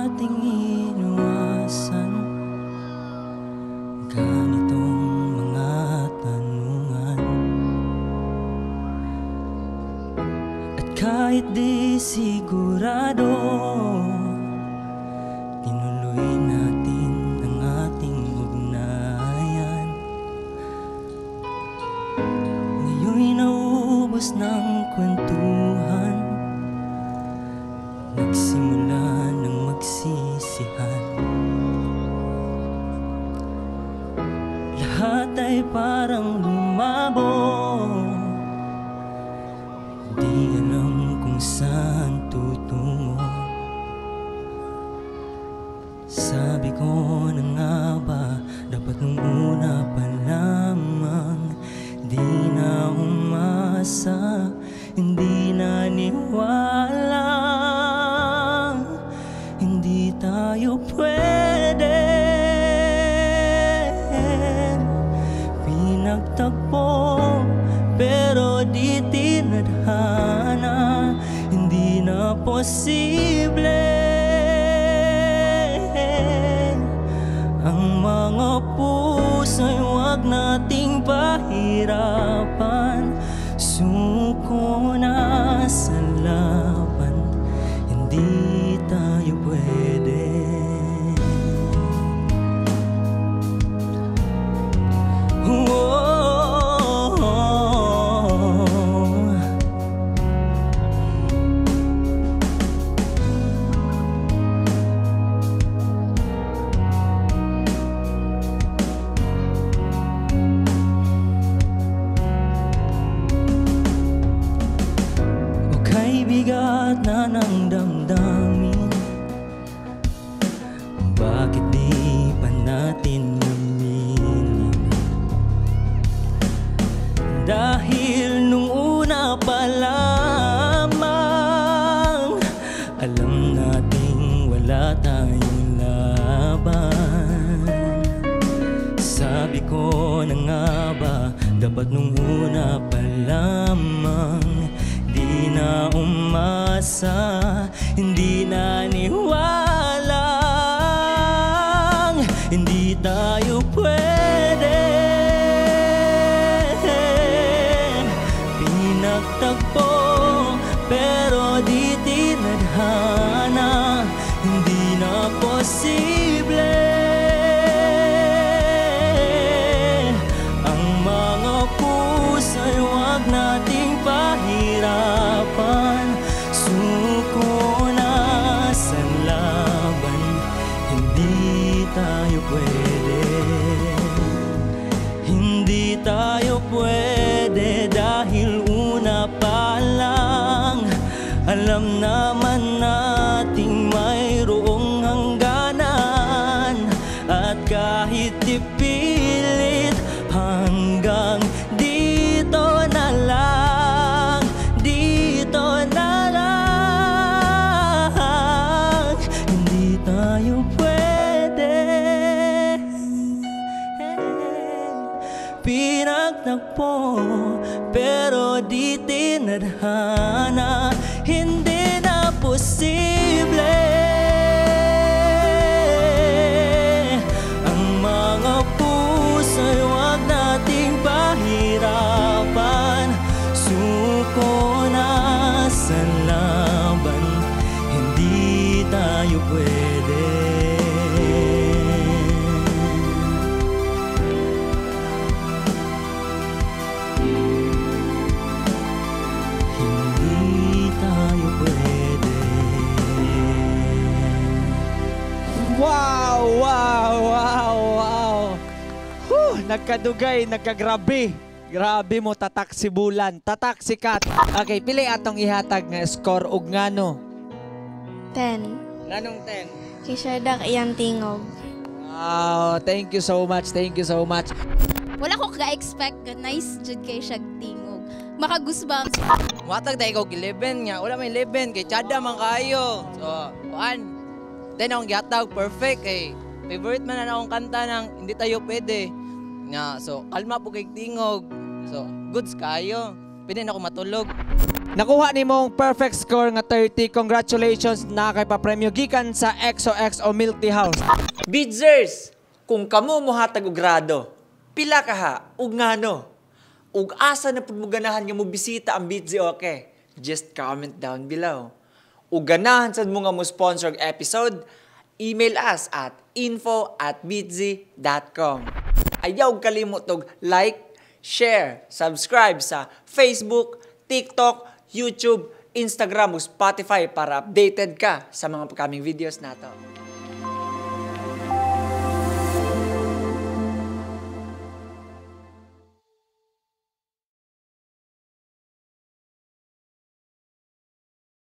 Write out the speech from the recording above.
ating inuwasan ganitong mga tanungan. At kahit di sigurado, tinuloy natin ang ating ugnayan. Ngayon'y naubos ng kwentuhan, nagsimula ng magsisihan. Lahat ay parang lumabo, di alam kung saan tutungo. Sabi ko na nga ba, dapat nung una pa lamang di na umasa, hindi naniwala, hindi tayo pwede. Pinagtagpo pero di tinadhana, hindi na posible ang mga puso'y huwag nating pahirapan. Suko na sa laban, hindi tayo pwede. Bigat na ng damdamin, bakit di pa natin aminin? Dahil nung una pa lamang, alam nating wala tayong laban. Sabi ko na nga ba, dapat nung una pa lamang di na umasa, hindi naniwala, hindi tayo pwede. Pinagtagpo pero di tinadhana, hindi na posible ang mga puso'y huwag nating pahirapan. Suko na sa laban, hindi tayo pwede. Hindi tayo pwede dahil una pa lang, alam naman nating mayroong hangganan. At kahit ipilit hanggang dito na lang, dito na lang, hindi tayo pwede. Pinagtagpo pero di tinadhana, hindi na posible ang mga puso'y huwag nating pahirapan. Suko na sa laban, hindi tayo pwede. Hindi tayo pwede. Wow, wow, wow, wow. Nagkadugay, nagkagrabe. Grabe mo, tatak si Bulan, tatak si Kat. Okay, pili atong ihatag nga score ug ngano. 10. Nganong 10? Kay Sherdak iyang tingog. Wow, thank you so much, thank you so much. Wala ko ka-expect nga nice jud kay siya tingog. Maka-goosebumps. Matag dahil ko 11 nga. Wala may 11 kay Chada man kayo. So, kuan. Then akong gihatag perfect eh. Favorite man na akong kanta ng Hindi Tayo Pwede. Nga, so kalma po kay tingog. So, goods kayo. Pwede na ako matulog. Nakuha ni mong perfect score nga 30. Congratulations na kay papremyo gikan sa XOXO Milk Tea House. Bidzers, kung kamo mohatag og grado, pila ka ha, ug ngano? Ug asa na pud mo ganahan nga mo bisita ang Bitzy okay? Just comment down below. Ug ganahan sad mo nga mo sponsor og episode, email us at info@bitzy.com. Ayaw kalimot og like, share, subscribe sa Facebook, TikTok, YouTube, Instagram ug Spotify para updated ka sa mga upcoming videos nato.